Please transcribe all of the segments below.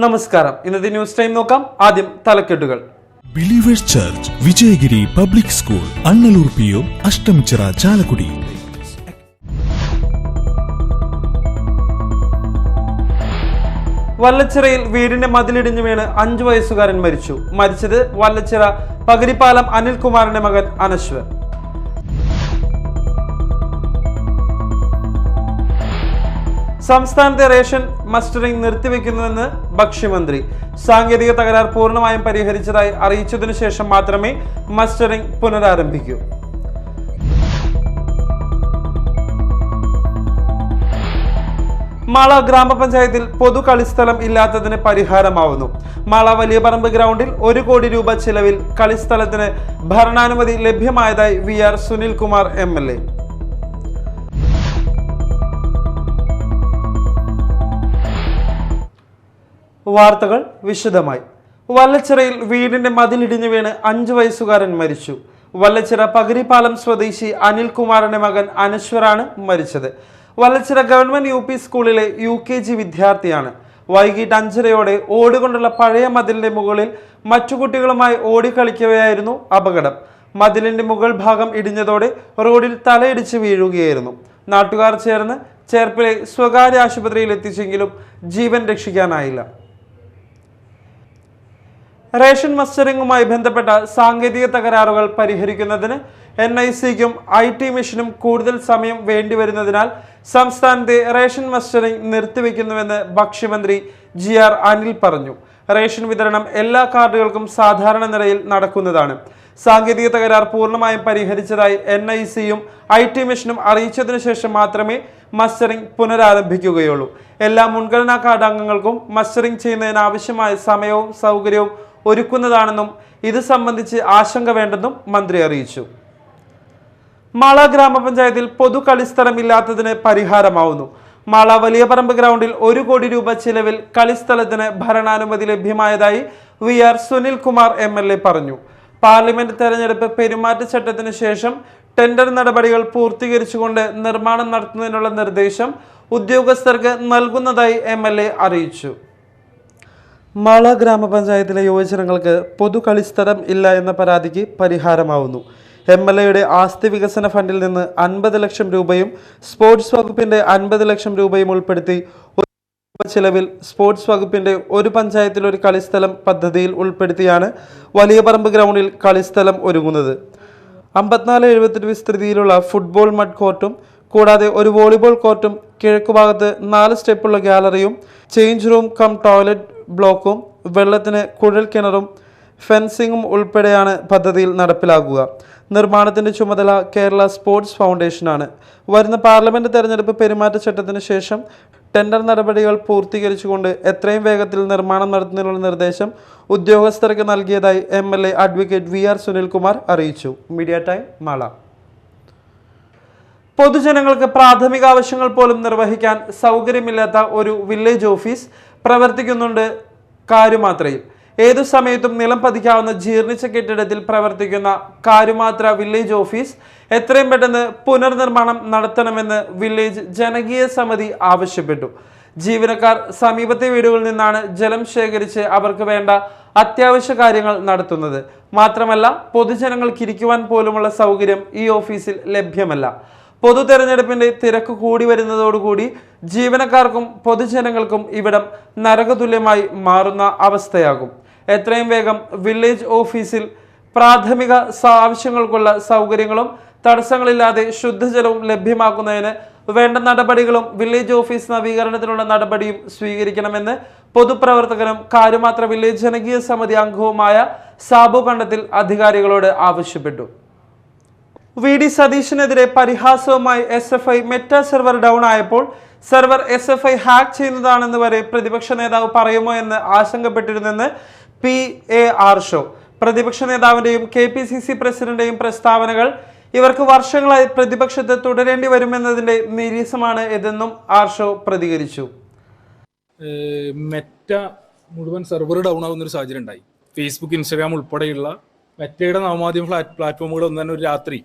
നമസ്കാരം. ഇന്നത്തെ news time നോക്കാം. ആദ്യം തലക്കെട്ടുകൾ. Believers Church Vijayagiri public school, Annalloor PO, Ashtamichira, Chalakudy. വല്ലച്ചിറയിൽ വീടിന്റെ മതിലിടിഞ്ഞു വീണ് 5 വയസ്സുകാരൻ മരിച്ചു. മരിച്ചത് വല്ലച്ചിറ പകരിപ്പാലം അനിൽകുമാറിന്റെ മകൻ അനശ്വർ. സംസ്ഥാനത്തെ റേഷൻ മസ്റ്ററിംഗ് നിർത്തിവെക്കുന്നുവെന്ന് ഭക്ഷ്യമന്ത്രി. സാങ്കേതിക തകരാർ പൂർണ്ണമായും പരിഹരിച്ചതായി അറിയിച്ചതിനു ശേഷം മാത്രമേ മസ്റ്ററിംഗ് പുനരാരംഭിക്കൂ. മാള ഗ്രാമപഞ്ചായത്തിൽ പൊതു കളിസ്ഥലം ഇല്ലാത്തതിന് പരിഹാരമാവുന്നു. മാള വലിയ പറമ്പ് ഗ്രൗണ്ടിൽ 1 കോടി രൂപ ചിലവിൽ കളിസ്ഥലത്തിന് ഭരണാനുമതി ലഭ്യമായതായി VR സുനിൽകുമാർ MLA. വാർത്തകൾ വിശദമായി. വല്ലച്ചിറയിൽ വീടിന്റെ മതിലിടിഞ്ഞു വീണ് 5 വയസ്സുകാരൻ മരിച്ചു. വല്ലച്ചിറ പകരിപ്പാലം സ്വദേശി അനിൽകുമാറിന്റെ മകൻ അനശ്വറാണ് മരിച്ചത്. വല്ലച്ചിറ ഗവൺമെന്റ് UP സ്കൂളിലെ UKG വിദ്യാർത്ഥിയാണ്. വൈകിട്ട് 5:30യോടെ ഓടുകൊണ്ടുള്ള പഴയ മതിലിന്റെ മുകളിൽ മറ്റു കുട്ടികളുമായി ഓടിക്കളിക്കവെയായിരുന്നു അപകടം. മതിലിന്റെ മുകൾ ഭാഗം ഇടിഞ്ഞതോടെ റോഡിൽ തലയിടിച്ച് വീഴുകയായിരുന്നു. നാട്ടുകാർ ചേർന്ന് ചേർപ്പിലെ സ്വകാര്യ ആശുപത്രിയിൽ എത്തിച്ചെങ്കിലും ജീവൻ രക്ഷിക്കാനായില്ല. റേഷൻ മസ്റ്ററിംഗുമായി ബന്ധപ്പെട്ട സാങ്കേതിക തകരാറുകൾ പരിഹരിക്കുന്നതിന് NICക്കും IT മിഷനും കൂടുതൽ സമയം വേണ്ടിവരുന്നതിനാൽ സംസ്ഥാനത്തെ റേഷൻ മസ്റ്ററിംഗ് നിർത്തിവെക്കുന്നുവെന്ന് ഭക്ഷ്യമന്ത്രി GR അനിൽ പറഞ്ഞു. റേഷൻ വിതരണം എല്ലാ കാർഡുകൾക്കും സാധാരണ നിലയിൽ നടക്കുന്നതാണ്. സാങ്കേതിക തകരാർ പൂർണ്ണമായും പരിഹരിച്ചതായി NICയും IT മിഷനും അറിയിച്ചതിനു ശേഷം മാത്രമേ മസ്റ്ററിംഗ് പുനരാരംഭിക്കുകയുള്ളൂ. എല്ലാ മുൻഗണനാ കാർഡ് അംഗങ്ങൾക്കും മസ്റ്ററിംഗ് ചെയ്യുന്നതിന് ആവശ്യമായ സമയവും സൗകര്യവും ഒരുക്കുന്നതാണെന്നും ഇത് സംബന്ധിച്ച് ആശങ്ക വേണ്ടെന്നും മന്ത്രി അറിയിച്ചു. മാള ഗ്രാമപഞ്ചായത്തിൽ പൊതു കളിസ്ഥലം ഇല്ലാത്തതിന് പരിഹാരമാവുന്നു. മാള വലിയ പറമ്പ് ഗ്രൗണ്ടിൽ 1 കോടി രൂപ ചിലവിൽ കളിസ്ഥലത്തിന് ഭരണാനുമതി ലഭ്യമായതായി VR സുനിൽകുമാർ MLA പറഞ്ഞു. പാർലമെന്റ് തെരഞ്ഞെടുപ്പ് പെരുമാറ്റച്ചട്ടത്തിന് ശേഷം ടെൻഡർ നടപടികൾ പൂർത്തീകരിച്ചുകൊണ്ട് നിർമ്മാണം നടത്തുന്നതിനുള്ള നിർദ്ദേശം ഉദ്യോഗസ്ഥർക്ക് നൽകുന്നതായി MLA അറിയിച്ചു. മാള ഗ്രാമപഞ്ചായത്തിലെ യുവജനങ്ങൾക്ക് പൊതു കളിസ്ഥലം ഇല്ല എന്ന പരാതിക്ക് പരിഹാരമാവുന്നു. MLAയുടെ ആസ്തി വികസന ഫണ്ടിൽ നിന്ന് 50 ലക്ഷം രൂപയും സ്പോർട്സ് വകുപ്പിന്റെ 50 ലക്ഷം രൂപയും ഉൾപ്പെടുത്തി ചിലവിൽ സ്പോർട്സ് വകുപ്പിന്റെ ഒരു പഞ്ചായത്തിൽ ഒരു കളിസ്ഥലം പദ്ധതിയിൽ ഉൾപ്പെടുത്തിയാണ് വലിയ പറമ്പ് ഗ്രൗണ്ടിൽ കളിസ്ഥലം ഒരുങ്ങുന്നത്. 54-70 വിസ്തൃതിയിലുള്ള ഫുട്ബോൾ മഡ് കോർട്ടും കൂടാതെ ഒരു വോളിബോൾ കോർട്ടും കിഴക്കുഭാഗത്ത് 4 സ്റ്റെപ്പുള്ള ഗാലറിയും ചേഞ്ച് റൂം കം ടോയ്ലറ്റ് ബ്ലോക്കും വെള്ളത്തിന് കുഴൽ കിണറും ഫെൻസിങ്ങും ഉൾപ്പെടെയാണ് പദ്ധതിയിൽ നടപ്പിലാക്കുക. നിർമ്മാണത്തിന്റെ ചുമതല കേരള സ്പോർട്സ് ഫൗണ്ടേഷനാണ്. വരുന്ന പാർലമെന്റ് തെരഞ്ഞെടുപ്പ് പെരുമാറ്റച്ചട്ടത്തിന് ശേഷം ടെൻഡർ നടപടികൾ പൂർത്തീകരിച്ചുകൊണ്ട് എത്രയും വേഗത്തിൽ നിർമ്മാണം നടത്തുന്നതിനുള്ള നിർദ്ദേശം ഉദ്യോഗസ്ഥർക്ക് നൽകിയതായി MLA അഡ്വക്കേറ്റ് VR സുനിൽകുമാർ അറിയിച്ചു. Media time Mala. പൊതുജനങ്ങൾക്ക് പ്രാഥമിക ആവശ്യങ്ങൾ പോലും നിർവഹിക്കാൻ സൗകര്യമില്ലാത്ത ഒരു വില്ലേജ് ഓഫീസ് പ്രവർത്തിക്കുന്നുണ്ട് കാരുമാത്രയിൽ. ഏതു സമയത്തും നിലം പതിക്കാവുന്ന ജീർണിച്ച കെട്ടിടത്തിൽ പ്രവർത്തിക്കുന്ന കാരുമാത്ര വില്ലേജ് ഓഫീസ് എത്രയും പെട്ടെന്ന് പുനർനിർമ്മാണം നടത്തണമെന്ന് വില്ലേജ് ജനകീയ സമിതി ആവശ്യപ്പെട്ടു. ജീവനക്കാർ സമീപത്തെ വീടുകളിൽ നിന്നാണ് ജലം ശേഖരിച്ച് അവർക്ക് വേണ്ട അത്യാവശ്യ കാര്യങ്ങൾ നടത്തുന്നത്. മാത്രമല്ല പൊതുജനങ്ങൾക്ക് ഇരിക്കുവാൻ പോലുമുള്ള സൗകര്യം ഈ ഓഫീസിൽ ലഭ്യമല്ല. പൊതു തെരഞ്ഞെടുപ്പിന്റെ തിരക്ക് കൂടി വരുന്നതോടുകൂടി ജീവനക്കാർക്കും പൊതുജനങ്ങൾക്കും ഇവിടം നരകതുല്യമായി മാറുന്ന അവസ്ഥയാകും. എത്രയും വേഗം വില്ലേജ് ഓഫീസിൽ പ്രാഥമിക ആവശ്യങ്ങൾക്കുള്ള സൗകര്യങ്ങളും തടസ്സങ്ങളില്ലാതെ ശുദ്ധജലവും ലഭ്യമാക്കുന്നതിന് വേണ്ട നടപടികളും വില്ലേജ് ഓഫീസ് നവീകരണത്തിനുള്ള നടപടിയും സ്വീകരിക്കണമെന്ന് പൊതുപ്രവർത്തകനും കാരുമാത്ര വില്ലേജ് ജനകീയ സമിതി അംഗവുമായ സാബു കണ്ടത്തിൽ അധികാരികളോട് ആവശ്യപ്പെട്ടു. VD സതീശനെതിരെ പരിഹാസവുമായി SFI meta server down ആയപ്പോൾ സെർവർ SFI ഹാക്ക് ചെയ്യുന്നതാണെന്ന് വരെ പ്രതിപക്ഷ നേതാവ് പറയുമോ എന്ന് ആശങ്കപ്പെട്ടിരുന്നെന്ന് PAR ഷോ. പ്രതിപക്ഷ നേതാവിന്റെയും KPCC പ്രസിഡന്റിന്റെയും പ്രസ്താവനകൾ ഇവർക്ക് വർഷങ്ങളായി പ്രതിപക്ഷത്ത് തുടരേണ്ടി വരുമെന്നതിന്റെ നിരീക്ഷമാണ് ഇതെന്നും ആർഷോ പ്രതികരിച്ചു. മെറ്റ മുഴുവൻ സെർവർ ഡൗൺ ആവുന്ന ഒരു സാഹചര്യം ഉണ്ടായി. ഫേസ്ബുക്ക്, ഇൻസ്റ്റാഗ്രാം ഉൾപ്പെടെയുള്ള മെറ്റയുടെ നവമാധ്യമ പ്ലാറ്റ്ഫോമുകളൊന്നും തന്നെ ഒരു രാത്രി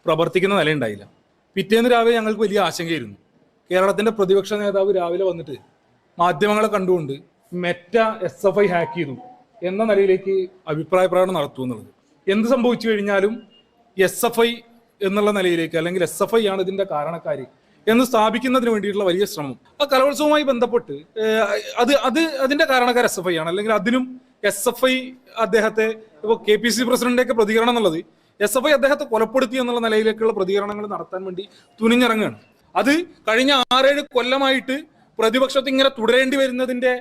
പ്രവർത്തിക്കുന്ന നിലയുണ്ടായില്ല. പിറ്റേന്ന് രാവിലെ ഞങ്ങൾക്ക് വലിയ ആശങ്കയായിരുന്നു. കേരളത്തിന്റെ പ്രതിപക്ഷ നേതാവ് രാവിലെ വന്നിട്ട് മാധ്യമങ്ങളെ കണ്ടുകൊണ്ട് മെറ്റ SFI ഹാക്ക് ചെയ്തു എന്ന നിലയിലേക്ക് അഭിപ്രായ പ്രകടനം നടത്തും എന്നുള്ളത്. എന്ത് സംഭവിച്ചു കഴിഞ്ഞാലും SFI എന്നുള്ള നിലയിലേക്ക്, അല്ലെങ്കിൽ SFI ആണ് ഇതിന്റെ കാരണക്കാരി എന്ന് സ്ഥാപിക്കുന്നതിന് വേണ്ടിയിട്ടുള്ള വലിയ ശ്രമം. ആ കലോത്സവവുമായി ബന്ധപ്പെട്ട് അതിന്റെ കാരണക്കാർ SFI ആണ്, അല്ലെങ്കിൽ അതിനും SFI അദ്ദേഹത്തെ, ഇപ്പോൾ KPC പ്രസിഡന്റിന്റെ ഒക്കെ പ്രതികരണം എന്നുള്ളത് SFI അദ്ദേഹത്തെ കൊലപ്പെടുത്തി എന്നുള്ള നിലയിലേക്കുള്ള പ്രതികരണങ്ങൾ നടത്താൻ വേണ്ടി തുനിഞ്ഞിറങ്ങുകയാണ്. അത് കഴിഞ്ഞ 6-7 കൊല്ലമായിട്ട് പ്രതിപക്ഷത്ത് ഇങ്ങനെ തുടരേണ്ടി വരുന്നതിന്റെ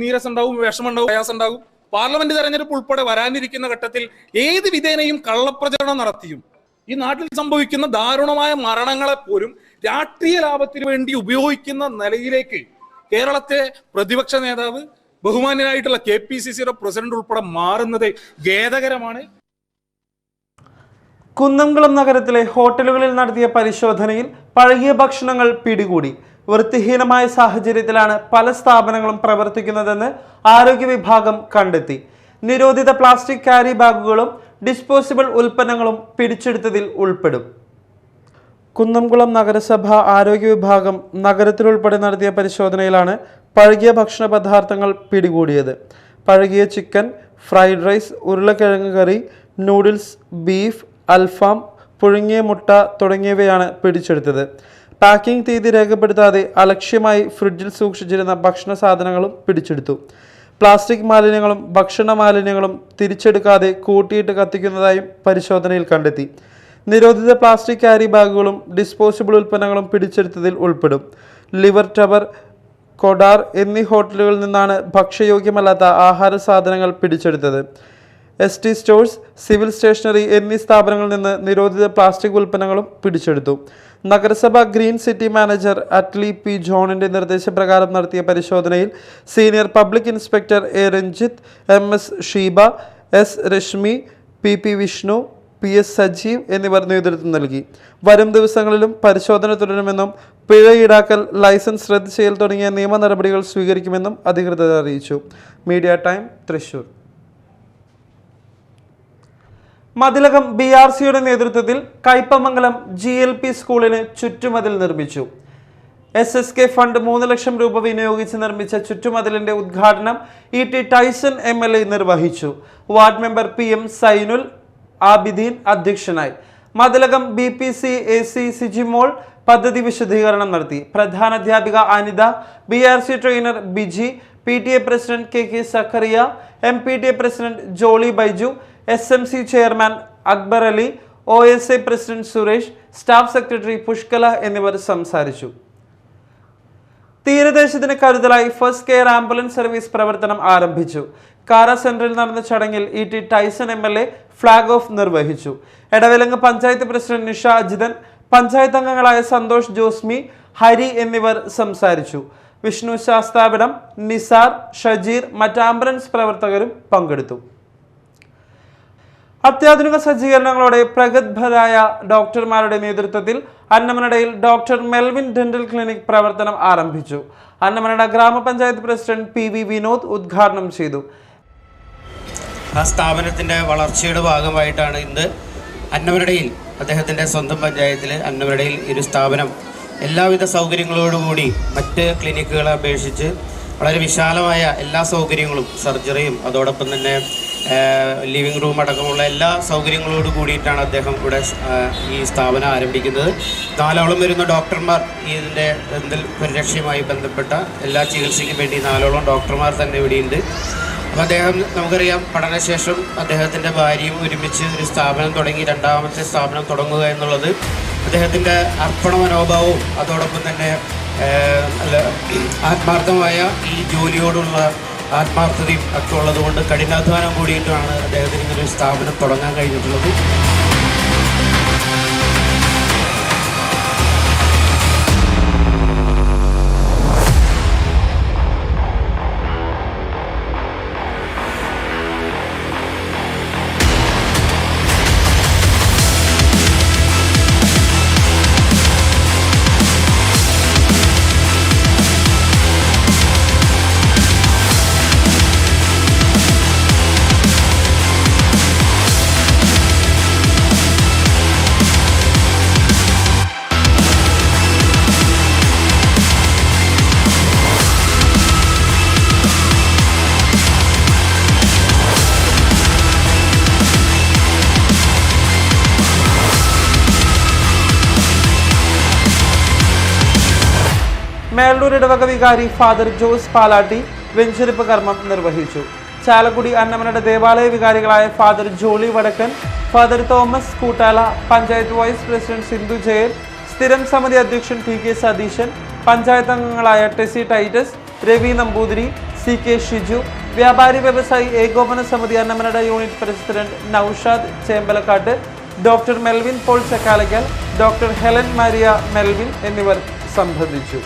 നീരസുണ്ടാവും, വിഷമുണ്ടാവും, പ്രയാസമുണ്ടാവും. പാർലമെന്റ് തെരഞ്ഞെടുപ്പ് ഉൾപ്പെടെ വരാനിരിക്കുന്ന ഘട്ടത്തിൽ ഏത് വിധേനയും കള്ളപ്രചരണം നടത്തിയും ഈ നാട്ടിൽ സംഭവിക്കുന്ന ദാരുണമായ മരണങ്ങളെ പോലും രാഷ്ട്രീയ ലാഭത്തിന് വേണ്ടി ഉപയോഗിക്കുന്ന നിലയിലേക്ക് കേരളത്തെ പ്രതിപക്ഷ നേതാവ്, ബഹുമാന്യനായിട്ടുള്ള KPCCയുടെ പ്രസിഡന്റ് ഉൾപ്പെടെ മാറുന്നത് ഖേദകരമാണ്. കുന്നംകുളം നഗരത്തിലെ ഹോട്ടലുകളിൽ നടത്തിയ പരിശോധനയിൽ പഴകിയ ഭക്ഷണങ്ങൾ പിടികൂടി. വൃത്തിഹീനമായ സാഹചര്യത്തിലാണ് പല സ്ഥാപനങ്ങളും പ്രവർത്തിക്കുന്നതെന്ന് ആരോഗ്യ വിഭാഗം കണ്ടെത്തി. നിരോധിത പ്ലാസ്റ്റിക് ക്യാരി ബാഗുകളും ഡിസ്പോസിബിൾ ഉൽപ്പന്നങ്ങളും പിടിച്ചെടുത്തതിൽ ഉൾപ്പെടും. കുന്നംകുളം നഗരസഭ ആരോഗ്യ വിഭാഗം നഗരത്തിലുൾപ്പെടെ നടത്തിയ പരിശോധനയിലാണ് പഴകിയ ഭക്ഷണ പദാർത്ഥങ്ങൾ പിടികൂടിയത്. പഴകിയ ചിക്കൻ, ഫ്രൈഡ് റൈസ്, ഉരുളക്കിഴങ്ങ് കറി, നൂഡിൽസ്, ബീഫ്, അൽഫാം, പുഴുങ്ങിയ മുട്ട തുടങ്ങിയവയാണ് പിടിച്ചെടുത്തത്. പാക്കിംഗ് തീയതി രേഖപ്പെടുത്താതെ അലക്ഷ്യമായി ഫ്രിഡ്ജിൽ സൂക്ഷിച്ചിരുന്ന ഭക്ഷണ സാധനങ്ങളും പിടിച്ചെടുത്തു. പ്ലാസ്റ്റിക് മാലിന്യങ്ങളും ഭക്ഷണ മാലിന്യങ്ങളും തിരിച്ചെടുക്കാതെ കൂട്ടിയിട്ട് കത്തിക്കുന്നതായും പരിശോധനയിൽ കണ്ടെത്തി. നിരോധിത പ്ലാസ്റ്റിക് ക്യാരി ബാഗുകളും ഡിസ്പോസിബിൾ ഉൽപ്പന്നങ്ങളും പിടിച്ചെടുത്തതിൽ ഉൾപ്പെടും. ലിവർ ടവർ, കൊഡാർ എന്നീ ഹോട്ടലുകളിൽ നിന്നാണ് ഭക്ഷ്യയോഗ്യമല്ലാത്ത ആഹാര സാധനങ്ങൾ പിടിച്ചെടുത്തത്. ST സ്റ്റോഴ്സ്, സിവിൽ സ്റ്റേഷനറി എന്നീ സ്ഥാപനങ്ങളിൽ നിന്ന് നിരോധിത പ്ലാസ്റ്റിക് ഉൽപ്പന്നങ്ങളും പിടിച്ചെടുത്തു. നഗരസഭ green city manager Atli P. ജോണിന്റെ നിർദ്ദേശപ്രകാരം നടത്തിയ പരിശോധനയിൽ senior public inspector A. Ranjith, MS. Sheeba, S. Reshmi, PP. Vishnu, PS. Sajeev എന്നിവർ നേതൃത്വം നൽകി. വരും ദിവസങ്ങളിലും പരിശോധന തുടരുമെന്നും പിഴ ഈടാക്കൽ, ലൈസൻസ് റദ്ദ് ചെയ്യൽ തുടങ്ങിയ നിയമ നടപടികൾ സ്വീകരിക്കുമെന്നും അധികൃതർ അറിയിച്ചു. Media time, Thrissur. മതിലകം BRCയുടെ നേതൃത്വത്തിൽ കയ്പമംഗലം GLP സ്കൂളിന് ചുറ്റുമതിൽ നിർമ്മിച്ചു. SSK ഫണ്ട് 3 ലക്ഷം രൂപ വിനിയോഗിച്ച് നിർമ്മിച്ച ചുറ്റുമതിലിന്റെ ഉദ്ഘാടനം ET ടൈസൺ MLA നിർവഹിച്ചു. Ward member PM Zainul Abideen അധ്യക്ഷനായി. മതിലകം BPC AC സിജിമോൾ പദ്ധതി വിശദീകരണം നടത്തി. പ്രധാനാധ്യാപിക Anitha, BRC trainer Biji, PTA president KK Zakariya, MPTA president Jolly Baiju, SMC chairman Akbar Ali, OSA president Suresh, staff secretary Pushkala എന്നിവർ സംസാരിച്ചു. തീരദേശത്തിന് കരുതലായി ഫസ്റ്റ് കെയർ ആംബുലൻസ് സർവീസ് പ്രവർത്തനം ആരംഭിച്ചു. കാര സെന്ററിൽ നടന്ന ചടങ്ങിൽ ET Taison MLA flag off നിർവഹിച്ചു. എടവിലങ്ങ് പഞ്ചായത്ത് പ്രസിഡന്റ് നിഷ അജിതൻ, പഞ്ചായത്ത് അംഗങ്ങളായ സന്തോഷ് ജോസ്മി, ഹരി എന്നിവർ സംസാരിച്ചു. വിഷ്ണു ശാസ്താവിടം, നിസാർ, ഷജീർ, മറ്റ് ആംബുലൻസ് പ്രവർത്തകരും പങ്കെടുത്തു. അത്യാധുനിക സജ്ജീകരണങ്ങളോടെ പ്രഗത്ഭരായ ഡോക്ടർമാരുടെ നേതൃത്വത്തിൽ അന്നമനടയിൽ ഡോക്ടർ മെൽവിൻ ഡെന്റൽ ക്ലിനിക് പ്രവർത്തനം ആരംഭിച്ചു. അന്നമനട ഗ്രാമപഞ്ചായത്ത് പ്രസിഡന്റ് PV വിനോദ് ഉദ്ഘാടനം ചെയ്തു. ആ സ്ഥാപനത്തിൻ്റെ വളർച്ചയുടെ ഭാഗമായിട്ടാണ് ഇന്ന് അന്നമനടയിൽ, അദ്ദേഹത്തിൻ്റെ സ്വന്തം പഞ്ചായത്തിൽ അന്നമനടയിൽ ഒരു സ്ഥാപനം എല്ലാവിധ സൗകര്യങ്ങളോടുകൂടി മറ്റ് ക്ലിനിക്കുകളെ അപേക്ഷിച്ച് വളരെ വിശാലമായ എല്ലാ സൗകര്യങ്ങളും, സർജറിയും അതോടൊപ്പം തന്നെ ലിവിങ് റൂം അടക്കമുള്ള എല്ലാ സൗകര്യങ്ങളോട് കൂടിയിട്ടാണ് അദ്ദേഹം ഇവിടെ ഈ സ്ഥാപനം ആരംഭിക്കുന്നത്. 4ഓളം വരുന്ന ഡോക്ടർമാർ ഇതിൻ്റെ ഡെന്റൽ പരിരക്ഷയുമായി ബന്ധപ്പെട്ട എല്ലാ ചികിത്സയ്ക്കും വേണ്ടി 4ഓളം ഡോക്ടർമാർ തന്നെ ഇവിടെയുണ്ട്. അപ്പോൾ അദ്ദേഹം, നമുക്കറിയാം, പഠനശേഷം അദ്ദേഹത്തിൻ്റെ ഭാര്യയും ഒരുമിച്ച് ഒരു സ്ഥാപനം തുടങ്ങി, 2ാമത്തെ സ്ഥാപനം തുടങ്ങുക എന്നുള്ളത് അദ്ദേഹത്തിൻ്റെ അർപ്പണ മനോഭാവവും അതോടൊപ്പം തന്നെ ആത്മാർത്ഥമായ ഈ ജോലിയോടുള്ള ആത്മാർത്ഥതയും ഒക്കെ ഉള്ളതുകൊണ്ട് കഠിനാധ്വാനം കൂടിയിട്ടാണ് അദ്ദേഹത്തിന് ഇങ്ങനൊരു സ്ഥാപനം തുടങ്ങാൻ കഴിഞ്ഞിട്ടുള്ളത്. മേളൂർ ഇടവക വികാരി ഫാദർ ജോസ് പാലാട്ടി വെഞ്ചരിപ്പ് കർമ്മം നിർവഹിച്ചു. ചാലക്കുടി അന്നമനയുടെ ദേവാലയ വികാരികളായ father Jolly Vadakkan, father Thomas Koottala, panchayat vice president Sindhu Jayan, സ്ഥിരം സമിതി അധ്യക്ഷൻ TK സതീശൻ, പഞ്ചായത്ത് അംഗങ്ങളായ Tessy Titus, Ravi Namboothiri, CK Shiju, വ്യാപാരി വ്യവസായി ഏകോപന സമിതി അന്നമനയുടെ unit president Noushad Chembalakkattu, doctor Melvin Paul Chakkalakkal, doctor Helen Maria Melvin എന്നിവർ സംബന്ധിച്ചു.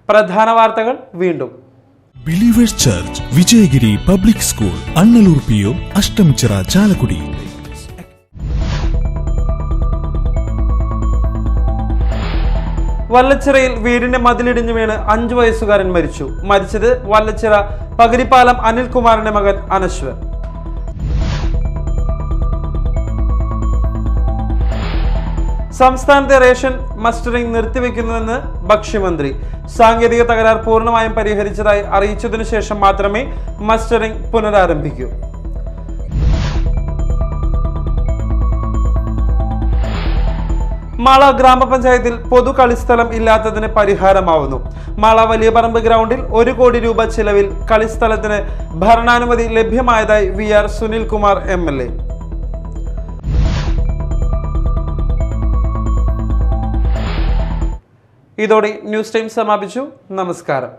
പ്രധാന വാർത്തകൾ വീണ്ടും. Believers Church Vijayagiri public school Annalloor PO Ashtamichira Chalakudy. വല്ലച്ചിറയിൽ വീടിന്റെ മതിലിടിഞ്ഞു വീണ് 5 വയസ്സുകാരൻ മരിച്ചു. മരിച്ചത് വല്ലച്ചിറ പകരിപ്പാലം അനിൽകുമാറിന്റെ മകൻ അനശ്വർ. സംസ്ഥാനത്തെ റേഷൻ മസ്റ്ററിംഗ് നിർത്തിവെക്കുന്നുവെന്ന് ഭക്ഷ്യമന്ത്രി. സാങ്കേതിക തകരാർ പൂർണ്ണമായും പരിഹരിച്ചതായി അറിയിച്ചതിനു ശേഷം മാത്രമേ മസ്റ്ററിംഗ് പുനരാരംഭിക്കൂ. മാള ഗ്രാമപഞ്ചായത്തിൽ പൊതു കളിസ്ഥലം ഇല്ലാത്തതിന് പരിഹാരമാവുന്നു. മാള വലിയ പറമ്പ് ഗ്രൗണ്ടിൽ 1 കോടി രൂപ ചിലവിൽ കളിസ്ഥലത്തിന് ഭരണാനുമതി ലഭ്യമായതായി VR സുനിൽകുമാർ MLA. ഇതോടെ ന്യൂസ് ടൈം സമാപിച്ചു. നമസ്കാരം.